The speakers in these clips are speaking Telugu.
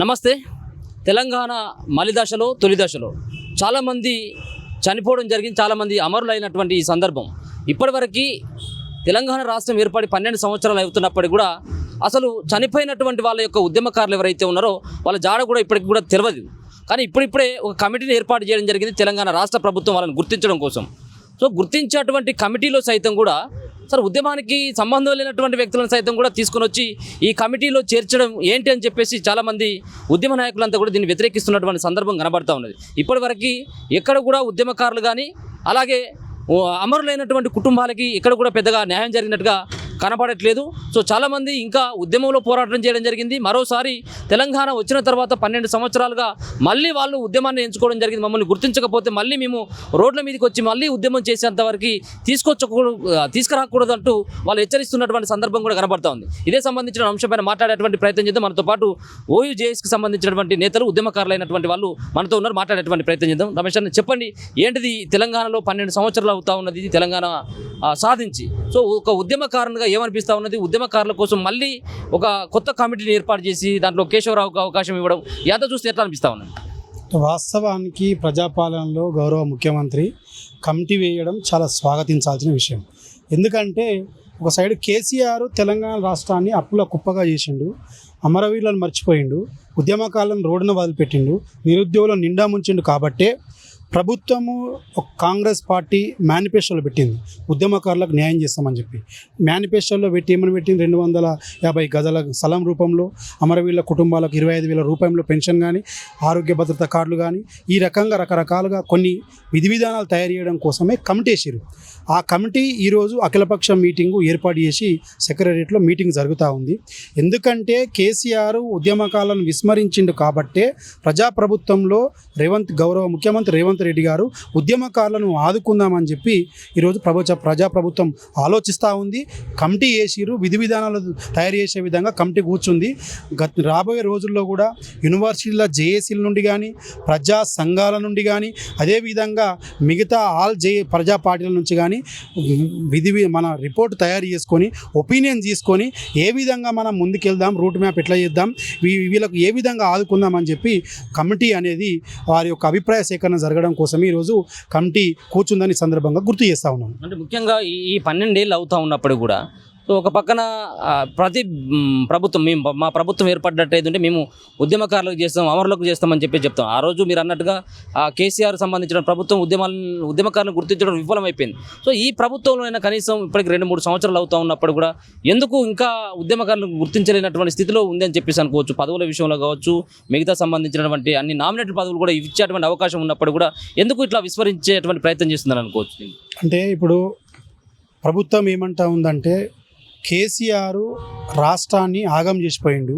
నమస్తే. తెలంగాణ మలి దశలో తొలి దశలో చాలామంది చనిపోవడం జరిగింది, చాలామంది అమరులైనటువంటి ఈ సందర్భం. ఇప్పటివరకు తెలంగాణ రాష్ట్రం ఏర్పడి 12 సంవత్సరాలు అవుతున్నప్పటికీ కూడా అసలు చనిపోయినటువంటి వాళ్ళ యొక్క ఉద్యమకారులు ఎవరైతే ఉన్నారో వాళ్ళ జాడ కూడా ఇప్పటికి కూడా తెలియదు. కానీ ఇప్పుడిప్పుడే ఒక కమిటీని ఏర్పాటు చేయడం జరిగింది తెలంగాణ రాష్ట్ర ప్రభుత్వం వాళ్ళని గుర్తించడం కోసం. సో గుర్తించేటువంటి కమిటీలో సైతం కూడా ఉద్యమానికి సంబంధం లేనటువంటి వ్యక్తులను సైతం కూడా తీసుకొని వచ్చి ఈ కమిటీలో చేర్చడం ఏంటి అని చెప్పేసి చాలామంది ఉద్యమ నాయకులంతా కూడా దీన్ని వ్యతిరేకిస్తున్నటువంటి సందర్భం కనబడతా ఉన్నది. ఇప్పటివరకు ఎక్కడ కూడా ఉద్యమకారులు కానీ అలాగే అమరులైనటువంటి కుటుంబాలకి ఎక్కడ కూడా పెద్దగా న్యాయం జరిగినట్టుగా కనబడట్లేదు. సో చాలామంది ఇంకా ఉద్యమంలో పోరాటం చేయడం జరిగింది. మరోసారి తెలంగాణ వచ్చిన తర్వాత 12 సంవత్సరాలుగా మళ్ళీ వాళ్ళు ఉద్యమాన్ని ఎంచుకోవడం జరిగింది. మమ్మల్ని గుర్తించకపోతే మళ్ళీ మేము రోడ్ల మీదకి వచ్చి మళ్ళీ ఉద్యమం చేసేంత వరకు తీసుకురాకూడదు అంటూ వాళ్ళు హెచ్చరిస్తున్నటువంటి సందర్భం కూడా కనబడతా ఉంది. ఇదే సంబంధించిన అంశంపైన మాట్లాడేటువంటి ప్రయత్నం చేద్దాం. మనతో పాటు ఓయూజేఎస్కి సంబంధించినటువంటి నేతలు ఉద్యమకారులైనటువంటి వాళ్ళు మనతో ఉన్నారు, మాట్లాడేటువంటి ప్రయత్నం చేద్దాం. రమేష్ అన్న, చెప్పండి, ఏంటిది తెలంగాణలో 12 సంవత్సరాలు అవుతా ఉన్నది ఇది తెలంగాణ సాధించి. సో ఒక ఉద్యమకారునిగా ఏమనిపిస్తూ ఉన్నది? ఉద్యమకారుల కోసం మళ్ళీ ఒక కొత్త కమిటీని ఏర్పాటు చేసి దాంట్లో కేశవరావుకు అవకాశం ఇవ్వడం ఇదంతా చూస్తే ఎట్లా అనిపిస్తూ ఉన్నది? వాస్తవానికి ప్రజాపాలనలో గౌరవ ముఖ్యమంత్రి కమిటీ వేయడం చాలా స్వాగతించాల్సిన విషయం. ఎందుకంటే ఒక సైడ్ కేసీఆర్ తెలంగాణ రాష్ట్రాన్ని అప్పుల కుప్పగా చేసిండు, అమరవీరులను మర్చిపోయిండు, ఉద్యమకాలను రోడ్డున వదిలిపెట్టిండు, నిరుద్యోగులను నిండా ముంచిండు. కాబట్టే ప్రభుత్వము కాంగ్రెస్ పార్టీ మేనిఫెస్టోలో పెట్టింది ఉద్యమకారులకు న్యాయం చేస్తామని చెప్పి. మేనిఫెస్టోలో ఏమని పెట్టింది? 250 గజాల స్థలం రూపంలో, అమరవీరుల కుటుంబాలకు 25,000 రూపాయల పెన్షన్ కానీ, ఆరోగ్య భద్రత కార్డులు కానీ, ఈ రకంగా రకరకాలుగా కొన్ని విధి విధానాలు తయారు చేయడం కోసమే కమిటీ వేసారు. ఆ కమిటీ ఈరోజు అఖిలపక్ష మీటింగు ఏర్పాటు చేసి సెక్రటరియట్లో మీటింగ్ జరుగుతూ ఉంది. ఎందుకంటే కేసీఆర్ ఉద్యమకాలను విస్మరించిండు కాబట్టే ప్రజాప్రభుత్వంలో గౌరవ ముఖ్యమంత్రి రేవంత్ రెడ్డి గారు ఉద్యమకారులను ఆదుకుందామని చెప్పి ఈరోజు ప్రజాప్రభుత్వం ఆలోచిస్తూ ఉంది. కమిటీ వేసిరు, విధి విధానాలు తయారు చేసే విధంగా కమిటీ కూర్చుంది. రాబోయే రోజుల్లో కూడా యూనివర్సిటీల జేఏసీల నుండి కానీ, ప్రజా సంఘాల నుండి కానీ, అదేవిధంగా మిగతా ప్రజా పార్టీల నుంచి కానీ మన రిపోర్ట్ తయారు చేసుకొని ఒపీనియన్ తీసుకొని ఏ విధంగా మనం ముందుకెళ్దాం, రూట్ మ్యాప్ ఎట్లా చేద్దాం, వీళ్ళకు ఏ విధంగా ఆదుకుందామని చెప్పి కమిటీ అనేది వారి యొక్క అభిప్రాయ సేకరణ జరగడం కోసం ఈరోజు కమిటీ కూర్చుందని సందర్భంగా గుర్తు చేస్తూ ఉన్నాం. అంటే ముఖ్యంగా ఈ 12 ఏళ్ళు అవుతూ ఉన్నప్పుడు కూడా సో ఒక పక్కన ప్రతి ప్రభుత్వం మా ప్రభుత్వం ఏర్పడ్డట్టయితే మేము ఉద్యమకారులకు చేస్తాం, అమరులకు చేస్తామని చెప్తాం. ఆ రోజు మీరు అన్నట్టుగా కేసీఆర్ సంబంధించిన ప్రభుత్వం ఉద్యమకారులను గుర్తించడం విఫలమైపోయింది. సో ఈ ప్రభుత్వంలో అయినా కనీసం ఇప్పటికి 2-3 సంవత్సరాలు అవుతూ ఉన్నప్పుడు కూడా ఎందుకు ఇంకా ఉద్యమకారులను గుర్తించలేనటువంటి స్థితిలో ఉంది అని చెప్పేసి అనుకోవచ్చు. పదవుల విషయంలో కావచ్చు, మిగతా సంబంధించినటువంటి అన్ని నామినేటెడ్ పదవులు కూడా ఇచ్చేటువంటి అవకాశం ఉన్నప్పుడు కూడా ఎందుకు ఇట్లా విస్మరించేటువంటి ప్రయత్నం చేస్తుందని అనుకోవచ్చు. అంటే ఇప్పుడు ప్రభుత్వం ఏమంటా ఉందంటే కేసీఆర్ రాష్ట్రాన్ని ఆగం చేసిపోయిండు,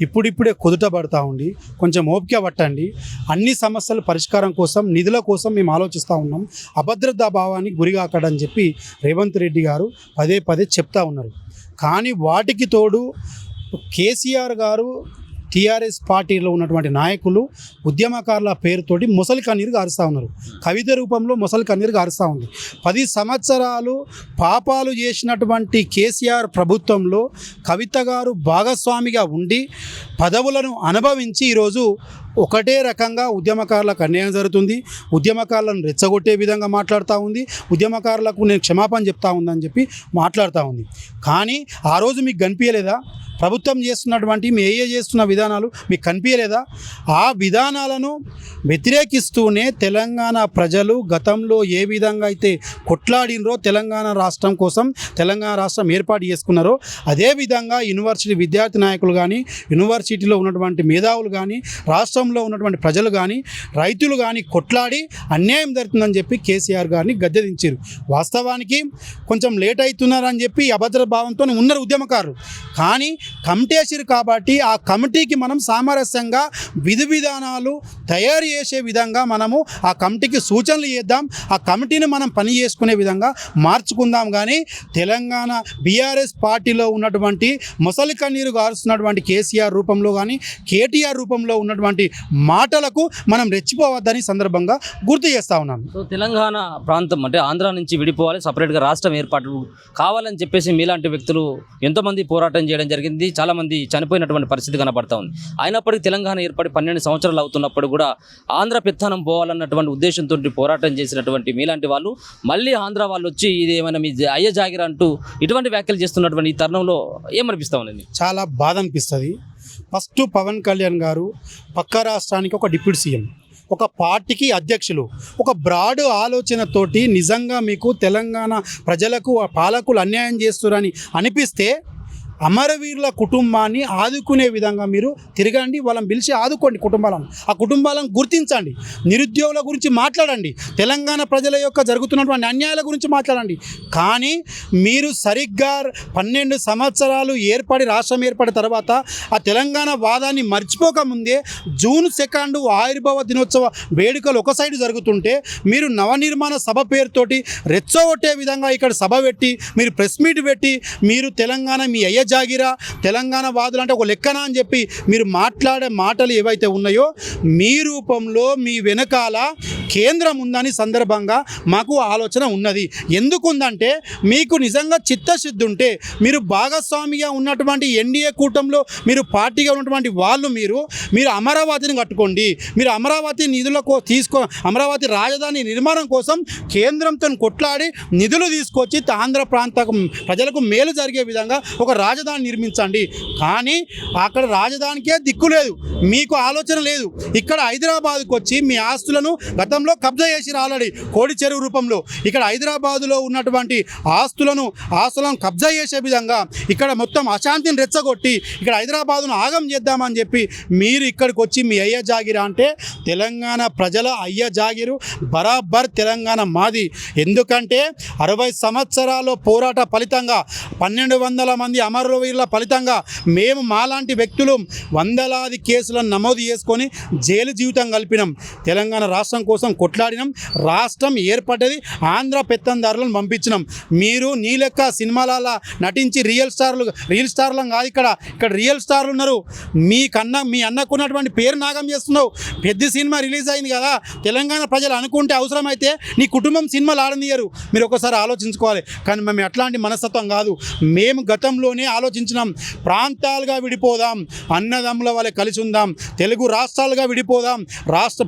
ఇప్పుడిప్పుడే కుదుట పడతా ఉండి కొంచెం ఓపిక పట్టండి, అన్ని సమస్యల పరిష్కారం కోసం నిధుల కోసం మేము ఆలోచిస్తూ ఉన్నాం, అభద్రతా భావానికి గురిగాకడని చెప్పి రేవంత్ రెడ్డి గారు పదే చెప్తా ఉన్నారు. కానీ వాటికి తోడు కేసీఆర్ గారు టీఆర్ఎస్ పార్టీలో ఉన్నటువంటి నాయకులు ఉద్యమకారుల పేరుతోటి మొసలి కన్నీరు గారుస్తూ ఉన్నారు. కవిత రూపంలో మొసలి కన్నీరు గారుస్తూ ఉంది. 10 సంవత్సరాలు పాపాలు చేసినటువంటి కేసీఆర్ ప్రభుత్వంలో కవిత గారు భాగస్వామిగా ఉండి పదవులను అనుభవించి ఈరోజు ఒకటే రకంగా ఉద్యమకారులకు అన్యాయం జరుగుతుంది, ఉద్యమకారులను రెచ్చగొట్టే విధంగా మాట్లాడుతూ ఉంది, ఉద్యమకారులకు నేను క్షమాపణ చెప్తా ఉందని చెప్పి మాట్లాడుతూ ఉంది. కానీ ఆ రోజు మీకు కనిపించలేదా? ప్రభుత్వం చేస్తున్నటువంటి చేస్తున్న విధానాలు మీకు కనిపించలేదా? ఆ విధానాలను వ్యతిరేకిస్తూనే తెలంగాణ ప్రజలు గతంలో ఏ విధంగా అయితే కొట్లాడినరో తెలంగాణ రాష్ట్రం కోసం, తెలంగాణ రాష్ట్రం ఏర్పాటు చేసుకున్నారో అదేవిధంగా యూనివర్సిటీ విద్యార్థి నాయకులు కానీ, యూనివర్సిటీలో ఉన్నటువంటి మేధావులు కానీ, రాష్ట్రంలో ఉన్నటువంటి ప్రజలు కానీ, రైతులు కానీ కొట్లాడి అన్యాయం జరుగుతుందని చెప్పి కేసీఆర్ గారిని గద్దెదించారు. వాస్తవానికి కొంచెం లేట్ అవుతున్నారని చెప్పి అభద్ర భావంతో ఉన్నారు ఉద్యమకారులు. కానీ కమిటీ వేసారు కాబట్టి ఆ కమిటీకి మనం సామరస్యంగా విధి విధానాలు తయారు చేసే విధంగా మనము ఆ కమిటీకి సూచనలు చేద్దాం, ఆ కమిటీని మనం పని చేసుకునే విధంగా మార్చుకుందాం. కానీ తెలంగాణ బీఆర్ఎస్ పార్టీలో ఉన్నటువంటి మొసలి కన్నీరు గారుస్తున్నటువంటి కేసీఆర్ రూపంలో కానీ, కేటీఆర్ రూపంలో ఉన్నటువంటి మాటలకు మనం రెచ్చిపోవద్దని సందర్భంగా గుర్తు చేస్తా ఉన్నాను. సో తెలంగాణ ప్రాంతం అంటే ఆంధ్ర నుంచి విడిపోవాలి, సపరేట్గా రాష్ట్రం ఏర్పాటు కావాలని చెప్పేసి మీలాంటి వ్యక్తులు ఎంతోమంది పోరాటం చేయడం జరిగింది. జరిగింది, చాలామంది చనిపోయినటువంటి పరిస్థితి కనబడతా ఉంది. అయినప్పటికీ తెలంగాణ ఏర్పడి 12 సంవత్సరాలు అవుతున్నప్పుడు కూడా ఆంధ్ర పెత్తనం పోవాలన్నటువంటి ఉద్దేశంతో పోరాటం చేసినటువంటి మీలాంటి వాళ్ళు మళ్ళీ ఆంధ్ర వాళ్ళు వచ్చి ఇది ఏమైనా మీ అయ్య జాగిర అంటూ ఇటువంటి వ్యాఖ్యలు చేస్తున్నటువంటి ఈ తరుణంలో ఏమనిపిస్తా ఉందండి? చాలా బాధ అనిపిస్తుంది. ఫస్ట్ పవన్ కళ్యాణ్ గారు పక్క రాష్ట్రానికి ఒక డిప్యూటీ సీఎం, ఒక పార్టీకి అధ్యక్షులు, ఒక బ్రాడ్ ఆలోచనతోటి నిజంగా మీకు తెలంగాణ ప్రజలకు పాలకులు అన్యాయం చేస్తున్నారని అనిపిస్తే అమరవీరుల కుటుంబాన్ని ఆదుకునే విధంగా మీరు తిరగండి, వాళ్ళని పిలిచి ఆదుకోండి, కుటుంబాలను ఆ కుటుంబాలను గుర్తించండి, నిరుద్యోగుల గురించి మాట్లాడండి, తెలంగాణ ప్రజల యొక్క జరుగుతున్నటువంటి అన్యాయాల గురించి మాట్లాడండి. కానీ మీరు సరిగ్గా 12 సంవత్సరాలు రాష్ట్రం ఏర్పడిన తర్వాత ఆ తెలంగాణ వాదాన్ని మర్చిపోకముందే జూన్ 2 ఆవిర్భావ దినోత్సవ వేడుకలు ఒక సైడ్ జరుగుతుంటే మీరు నవనిర్మాణ సభ పేరుతోటి రెచ్చగొట్టే విధంగా ఇక్కడ సభ పెట్టి మీరు ప్రెస్ మీట్ పెట్టి మీరు తెలంగాణ మీ అయ్య జాగిరా తెలంగాణ వాదులు అంటే ఒక లెక్కన అని చెప్పి మీరు మాట్లాడే మాటలు ఏవైతే ఉన్నాయో మీ రూపంలో మీ వెనకాల కేంద్రం ఉందని సందర్భంగా మాకు ఆలోచన ఉన్నది. ఎందుకుందంటే మీకు నిజంగా చిత్తశుద్ధి ఉంటే మీరు భాగస్వామిగా ఉన్నటువంటి ఎన్డీఏ కూటమిలో మీరు పార్టీగా ఉన్నటువంటి వాళ్ళు మీరు అమరావతిని కట్టుకోండి, మీరు అమరావతి నిధులకు అమరావతి రాజధాని నిర్మాణం కోసం కేంద్రంతో కొట్లాడి నిధులు తీసుకొచ్చి ఆంధ్ర ప్రాంత ప్రజలకు మేలు జరిగే విధంగా ఒక రాజధాని నిర్మించండి. కానీ అక్కడ రాజధానికే దిక్కు లేదు, మీకు ఆలోచన లేదు. ఇక్కడ హైదరాబాద్కు వచ్చి మీ ఆస్తులను గతంలో కబ్జా చేసి ఆల్రెడీ కోడి చెరువు రూపంలో ఇక్కడ హైదరాబాదులో ఉన్నటువంటి ఆస్తులను కబ్జా చేసే విధంగా ఇక్కడ మొత్తం అశాంతిని రెచ్చగొట్టి ఇక్కడ హైదరాబాదును ఆగం చేద్దామని చెప్పి మీరు ఇక్కడికి వచ్చి మీ అయ్య జాగిరా అంటే తెలంగాణ ప్రజల అయ్య జాగిరు బరాబర్ తెలంగాణ మాది. ఎందుకంటే 60 సంవత్సరాల పోరాట ఫలితంగా 1200 మంది అమరవీరుల ఫలితంగా మేము మాలాంటి వ్యక్తులు వందలాది కేసులను నమోదు చేసుకొని జైలు జీవితం గడిపినాం. తెలంగాణ రాష్ట్రం కోసం కొట్లాడినాం. రాష్ట్రం ఏర్పడ్డది, ఆంధ్ర పెత్తందారులను పంపించినాం. మీరు నీ లెక్క సినిమాల నటించి రియల్ స్టార్లను కాదు, ఇక్కడ రియల్ స్టార్లు ఉన్నారు. మీ అన్నకున్నటువంటి పేరు నాగం చేస్తున్నావు. పెద్ద సినిమా రిలీజ్ అయింది కదా, తెలంగాణ ప్రజలు అనుకుంటే అవసరమైతే నీ కుటుంబం సినిమాలు ఆడనియరు. మీరు ఒకసారి ఆలోచించుకోవాలి. కానీ మేము అట్లాంటి మనస్తత్వం కాదు. మేము గతంలోనే ఆలోచించినాం, ప్రాంతాలుగా విడిపోదాం, అన్నదమ్ముల వల్ల కలిసి ఉందాం, తెలుగు రాష్ట్రాలుగా విడిపోదాం,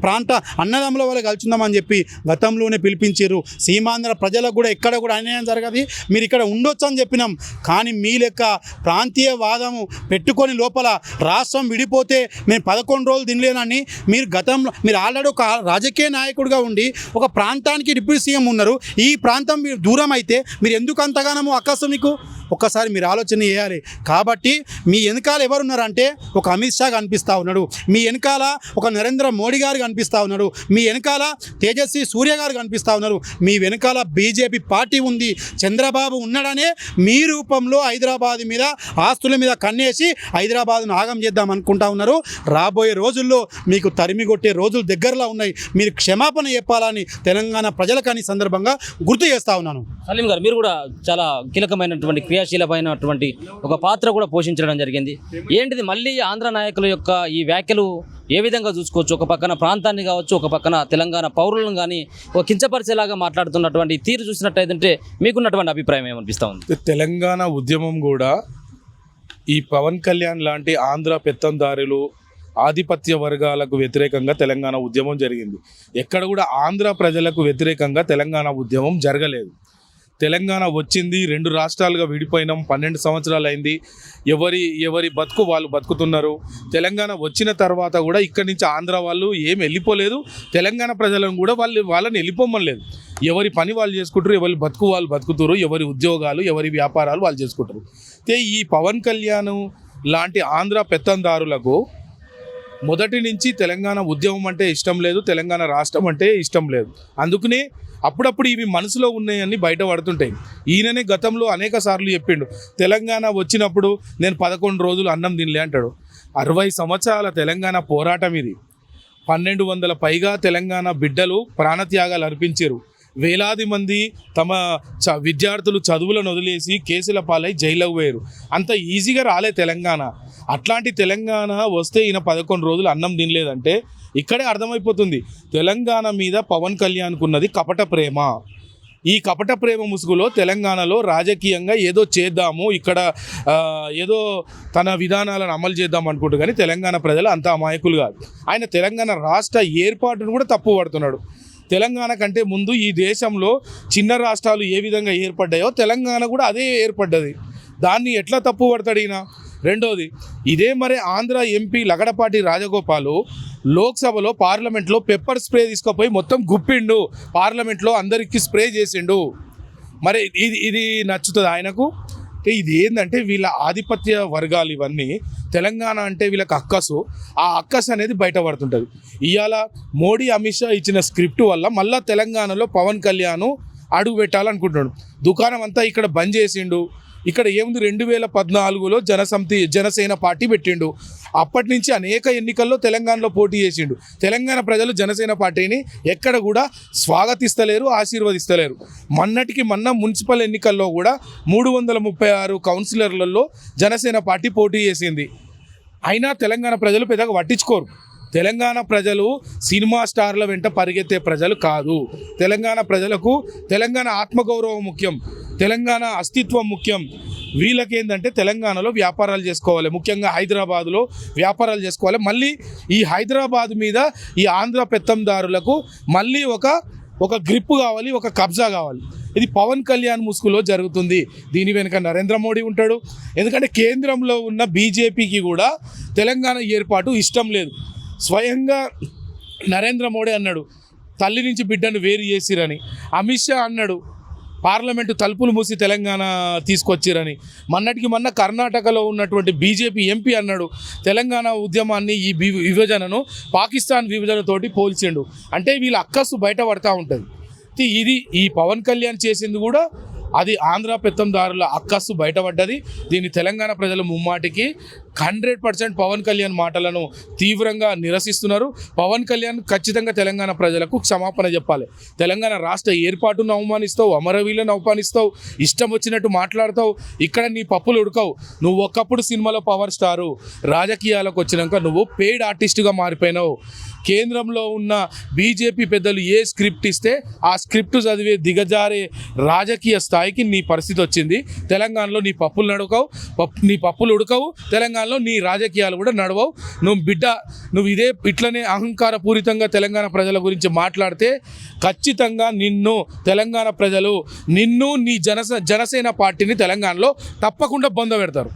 ప్రాంత అన్నదమ్ముల వల్ల కలిసి ఉందాం అని చెప్పి గతంలోనే పిలిపించారు. సీమాంధ్ర ప్రజలకు కూడా ఎక్కడ కూడా అన్యాయం జరగదు, మీరు ఇక్కడ ఉండొచ్చు అని చెప్పినాం. కానీ మీ లెక్క ప్రాంతీయ వాదము పెట్టుకొని లోపల రాష్ట్రం విడిపోతే మేము 11 రోజులు తినలేనని మీరు గతంలో మీరు ఆల్రెడీ ఒక రాజకీయ నాయకుడిగా ఉండి ఒక ప్రాంతానికి డిప్యూటీ సీఎం ఉన్నారు. ఈ ప్రాంతం మీరు దూరం అయితే మీరు ఎందుకు అంతగానో అక్కసు మీకు ఒక్కసారి మీరు ఆలోచన చేయాలి. కాబట్టి మీ వెనకాల ఎవరున్నారంటే ఒక అమిత్ షా కనిపిస్తూ ఉన్నాడు, మీ వెనకాల ఒక నరేంద్ర మోడీ గారు కనిపిస్తూ ఉన్నారు, మీ వెనకాల తేజస్వి సూర్య గారు కనిపిస్తూ ఉన్నారు, మీ వెనకాల బీజేపీ పార్టీ ఉంది, చంద్రబాబు ఉన్నాడనే మీ రూపంలో హైదరాబాద్ మీద ఆస్తుల మీద కన్నేసి హైదరాబాద్ను ఆగం చేద్దాం అనుకుంటా ఉన్నారు. రాబోయే రోజుల్లో మీకు తరిమి కొట్టే రోజులు దగ్గరలో ఉన్నాయి. మీరు క్షమాపణ చెప్పాలని తెలంగాణ ప్రజలకని సందర్భంగా గుర్తు చేస్తూ ఉన్నాను. సలీం గారు, మీరు కూడా చాలా కీలకమైనటువంటి క్రియాశీలమైనటువంటి ఒక పాత్ర కూడా పోషించడం జరిగింది. ఏంటిది మళ్ళీ ఆంధ్ర నాయకుల యొక్క ఈ వ్యాఖ్యలు ఏ విధంగా చూసుకోవచ్చు? ఒక పక్కన ప్రాంతాన్ని కావచ్చు, ఒక పక్కన తెలంగాణ పౌరులను కానీ ఒక కించపరిచేలాగా మాట్లాడుతున్నటువంటి తీరు చూసినట్టయితే మీకున్నటువంటి అభిప్రాయం ఏమనిపిస్తూ ఉంది? తెలంగాణ ఉద్యమం కూడా ఈ పవన్ కళ్యాణ్ లాంటి ఆంధ్ర పెత్తందారులు ఆధిపత్య వర్గాలకు వ్యతిరేకంగా తెలంగాణ ఉద్యమం జరిగింది. ఎక్కడ కూడా ఆంధ్ర ప్రజలకు వ్యతిరేకంగా తెలంగాణ ఉద్యమం జరగలేదు. తెలంగాణ వచ్చింది, 2 రాష్ట్రాలుగా విడిపోయినాం, 12 సంవత్సరాలు అయింది. ఎవరి బతుకు వాళ్ళు బతుకుతున్నారు. తెలంగాణ వచ్చిన తర్వాత కూడా ఇక్కడి నుంచి ఆంధ్ర వాళ్ళు ఏం వెళ్ళిపోలేదు, తెలంగాణ ప్రజలను కూడా వాళ్ళని వెళ్ళిపోమలేదు. ఎవరి పని వాళ్ళు చేసుకుంటారు, ఎవరి బతుకు వాళ్ళు బతుకుతారు, ఎవరి ఉద్యోగాలు ఎవరి వ్యాపారాలు వాళ్ళు చేసుకుంటారు. అయితే ఈ పవన్ కళ్యాణ్ లాంటి ఆంధ్ర పెత్తందారులకు మొదటి నుంచి తెలంగాణ ఉద్యమం అంటే ఇష్టం లేదు, తెలంగాణ రాష్ట్రం అంటే ఇష్టం లేదు. అందుకనే అప్పుడప్పుడు ఇవి మనసులో ఉన్నాయని బయట పడుతుంటాయి. ఈయననే గతంలో అనేక సార్లు చెప్పిండు, తెలంగాణ వచ్చినప్పుడు నేను 11 రోజులు అన్నం తినలే అంటాడు. 60 సంవత్సరాల తెలంగాణ పోరాటం ఇది. 1200 పైగా తెలంగాణ బిడ్డలు ప్రాణత్యాగాలు అర్పించారు. వేలాది మంది తమ విద్యార్థులు చదువులను వదిలేసి కేసుల పాలై జైలుకు పోయారు. అంత ఈజీగా రాలే తెలంగాణ. అట్లాంటి తెలంగాణ వస్తే ఈయన 11 రోజులు అన్నం తినలేదంటే ఇక్కడే అర్థమైపోతుంది తెలంగాణ మీద పవన్ కళ్యాణ్కు ఉన్నది కపట ప్రేమ. ఈ కపట ప్రేమ ముసుగులో తెలంగాణలో రాజకీయంగా ఏదో చేద్దాము, ఇక్కడ ఏదో తన విధానాలను అమలు చేద్దాం అనుకుంటూ, కానీ తెలంగాణ ప్రజలు అంత అమాయకులు కాదు. ఆయన తెలంగాణ రాష్ట్ర ఏర్పాటును కూడా తప్పు పడుతున్నాడు. తెలంగాణ కంటే ముందు ఈ దేశంలో చిన్న రాష్ట్రాలు ఏ విధంగా ఏర్పడ్డాయో తెలంగాణ కూడా అదే ఏర్పడ్డది. దాన్ని ఎట్లా తప్పు పడతాడు ఈయన? రెండోది, ఇదే మరి ఆంధ్ర ఎంపీ లగడపాటి రాజగోపాలు లోక్సభలో పార్లమెంట్లో పెప్పర్ స్ప్రే తీసుకుపోయి మొత్తం గుప్పిండు, పార్లమెంట్లో అందరికీ స్ప్రే చేసిండు. మరి ఇది నచ్చుతుంది ఆయనకు? ఇది ఏంటంటే వీళ్ళ ఆధిపత్య వర్గాలు ఇవన్నీ. తెలంగాణ అంటే వీళ్ళకి అక్కసు, ఆ అక్కసు అనేది బయటపడుతుంటుంది. ఇవాళ మోడీ అమిత్ షా ఇచ్చిన స్క్రిప్ట్ వల్ల మళ్ళీ తెలంగాణలో పవన్ కళ్యాణ్ అడుగు పెట్టాలనుకుంటున్నాడు. దుకాణం అంతా ఇక్కడ బంద్ చేసిండు. ఇక్కడ ఏముంది, 2014లో జనసేన పార్టీ పెట్టిండు. అప్పటి నుంచి అనేక ఎన్నికల్లో తెలంగాణలో పోటీ చేసిండు. తెలంగాణ ప్రజలు జనసేన పార్టీని ఎక్కడ కూడా స్వాగతిస్తలేరు, ఆశీర్వదిస్తలేరు. మొన్నటికి మొన్న మున్సిపల్ ఎన్నికల్లో కూడా 336 కౌన్సిలర్లలో జనసేన పార్టీ పోటీ చేసింది. అయినా తెలంగాణ ప్రజలు పెద్దగా పట్టించుకోరు. తెలంగాణ ప్రజలు సినిమా స్టార్ల వెంట పరిగెత్తే ప్రజలు కాదు. తెలంగాణ ప్రజలకు తెలంగాణ ఆత్మగౌరవం ముఖ్యం, తెలంగాణ అస్తిత్వం ముఖ్యం. వీళ్ళకేందంటే తెలంగాణలో వ్యాపారాలు చేసుకోవాలి, ముఖ్యంగా హైదరాబాదులో వ్యాపారాలు చేసుకోవాలి. మళ్ళీ ఈ హైదరాబాద్ మీద ఈ ఆంధ్ర పెత్తందారులకు మళ్ళీ ఒక గ్రిప్ కావాలి, ఒక కబ్జా కావాలి. ఇది పవన్ కళ్యాణ్ ముసుగులో జరుగుతుంది. దీని వెనుక నరేంద్ర మోడీ ఉంటాడు. ఎందుకంటే కేంద్రంలో ఉన్న బీజేపీకి కూడా తెలంగాణ ఏర్పాటు ఇష్టం లేదు. స్వయంగా నరేంద్ర మోడీ అన్నాడు తల్లి నుంచి బిడ్డను వేరు చేసిరని. అమిత్ షా అన్నాడు పార్లమెంటు తలుపులు మూసి తెలంగాణ తీసుకొచ్చిరని. మొన్నటికి మొన్న కర్ణాటకలో ఉన్నటువంటి బీజేపీ ఎంపీ అన్నాడు తెలంగాణ ఉద్యమాన్ని, ఈ విభజనను పాకిస్తాన్ విభజనతోటి పోల్చిండు. అంటే వీళ్ళ అక్కసు బయట పడతా ఉంటుంది. ఇది ఈ పవన్ కళ్యాణ్ చేసింది కూడా అది ఆంధ్ర పెత్తందారుల అక్కసు బయటపడ్డది. దీన్ని తెలంగాణ ప్రజలు ముమ్మాటికి 100% పవన్ కళ్యాణ్ మాటలను తీవ్రంగా నిరసిస్తున్నారు. పవన్ కళ్యాణ్ ఖచ్చితంగా తెలంగాణ ప్రజలకు క్షమాపణ చెప్పాలి. తెలంగాణ రాష్ట్ర ఏర్పాటును అవమానిస్తావు, అమరవీరులను అవమానిస్తావు, ఇష్టం వచ్చినట్టు మాట్లాడతావు. ఇక్కడ నీ పప్పులు ఉడకవు. నువ్వు ఒకప్పుడు సినిమాలో పవర్ స్టారు, రాజకీయాలకు వచ్చినాక నువ్వు పెయిడ్ ఆర్టిస్టుగా మారిపోయినావు. కేంద్రంలో ఉన్న బీజేపీ పెద్దలు ఏ స్క్రిప్ట్ ఇస్తే ఆ స్క్రిప్ట్ చదివే దిగజారే రాజకీయ స్థాయికి నీ పరిస్థితి వచ్చింది. తెలంగాణలో నీ పప్పులు ఉడకవు, తెలంగాణలో నీ రాజకీయాలు కూడా నడవవు. నువ్వు ఇట్లనే అహంకారపూరితంగా తెలంగాణ ప్రజల గురించి మాట్లాడితే ఖచ్చితంగా తెలంగాణ ప్రజలు నీ జనసేన పార్టీని తెలంగాణలో తప్పకుండా బొంద పెడతారు.